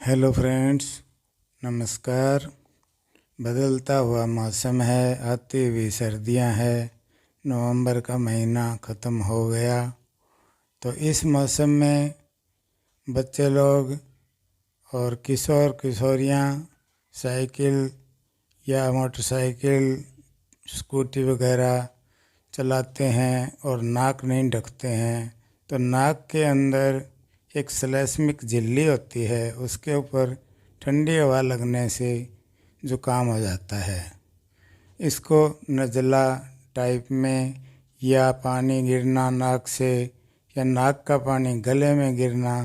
Hello friends, नमस्कार। बदलता हुआ मौसम है, आती हुई सर्दियां हैं, नवंबर का महीना ख़त्म हो गया। तो इस मौसम में बच्चे लोग और किशोर किशोरियां साइकिल या मोटरसाइकिल, स्कूटी वगैरह चलाते हैं और नाक नहीं ढकते हैं। तो नाक के अंदर एक श्लेष्मिक झिल्ली होती है, उसके ऊपर ठंडी हवा लगने से जुकाम हो जाता है। इसको नज़ला टाइप में या पानी गिरना नाक से या नाक का पानी गले में गिरना,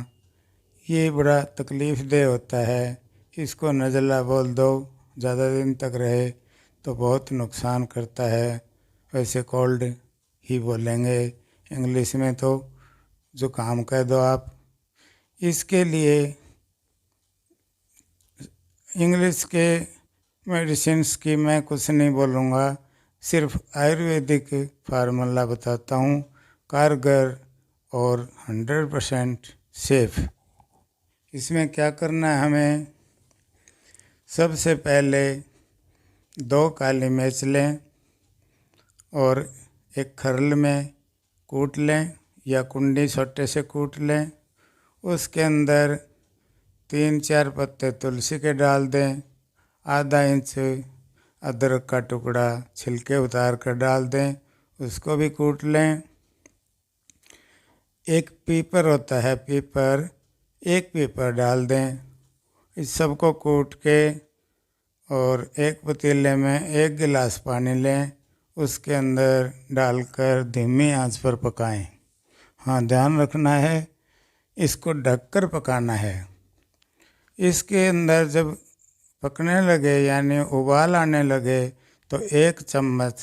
ये बड़ा तकलीफ़देह होता है। इसको नज़ला बोल दो, ज़्यादा दिन तक रहे तो बहुत नुकसान करता है। वैसे कोल्ड ही बोलेंगे, इंग्लिश में तो ज़ुकाम कह दो आप। इसके लिए इंग्लिश के मेडिसिन्स की मैं कुछ नहीं बोलूँगा, सिर्फ आयुर्वेदिक फार्मूला बताता हूँ, कारगर और 100% सेफ। इसमें क्या करना है हमें, सबसे पहले 2 काली मिर्च लें और एक खरल में कूट लें या कुंडी छोटे से कूट लें। उसके अंदर 3-4 पत्ते तुलसी के डाल दें, आधा इंच अदरक का टुकड़ा छिलके उतार कर डाल दें, उसको भी कूट लें। एक पीपर होता है, एक पीपर डाल दें। इस सबको कूट के और एक पतीले में 1 गिलास पानी लें, उसके अंदर डालकर धीमी आंच पर पकाएं। हाँ, ध्यान रखना है, इसको ढककर पकाना है। इसके अंदर जब पकने लगे यानी उबाल आने लगे तो 1 चम्मच,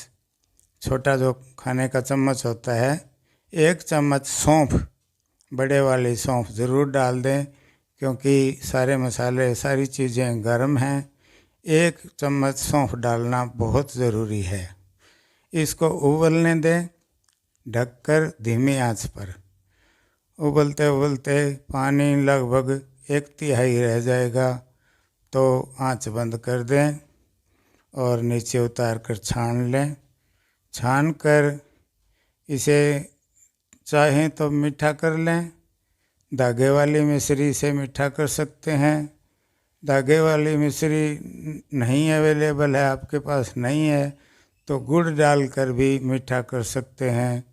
छोटा जो खाने का चम्मच होता है, 1 चम्मच सौंफ, बड़े वाली सौंफ ज़रूर डाल दें, क्योंकि सारे मसाले सारी चीज़ें गर्म हैं। 1 चम्मच सौंफ डालना बहुत ज़रूरी है। इसको उबलने दें ढककर धीमी आंच पर। उबलते उबलते पानी लगभग 1/3 रह जाएगा तो आंच बंद कर दें और नीचे उतार कर छान लें। छान कर इसे चाहें तो मीठा कर लें, धागे वाली मिश्री से मीठा कर सकते हैं। धागे वाली मिश्री नहीं अवेलेबल है, आपके पास नहीं है, तो गुड़ डालकर भी मीठा कर सकते हैं।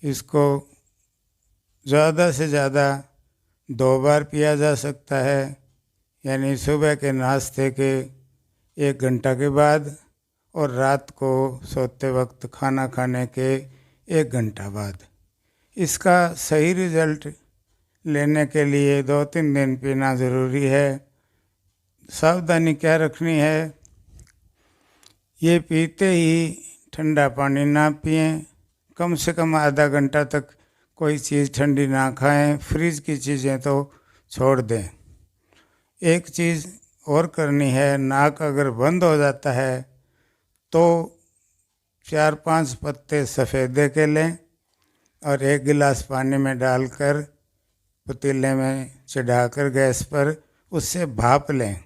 इसको ज़्यादा से ज़्यादा 2 बार पिया जा सकता है, यानी सुबह के नाश्ते के 1 घंटा के बाद और रात को सोते वक्त खाना खाने के 1 घंटा बाद। इसका सही रिज़ल्ट लेने के लिए 2-3 दिन पीना ज़रूरी है। सावधानी क्या रखनी है, ये पीते ही ठंडा पानी ना पिएं, कम से कम आधा घंटा तक कोई चीज़ ठंडी ना खाएं, फ्रिज की चीज़ें तो छोड़ दें। एक चीज़ और करनी है, नाक अगर बंद हो जाता है तो 4-5 पत्ते सफ़ेदे के लें और 1 गिलास पानी में डालकर पतीले में चढ़ाकर गैस पर उससे भाप लें।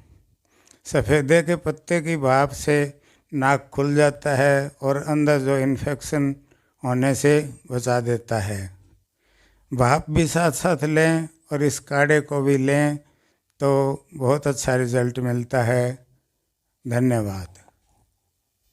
सफ़ेदे के पत्ते की भाप से नाक खुल जाता है और अंदर जो इन्फेक्शन होने से बचा देता है। भाप भी साथ साथ लें और इस काढ़े को भी लें तो बहुत अच्छा रिज़ल्ट मिलता है। धन्यवाद।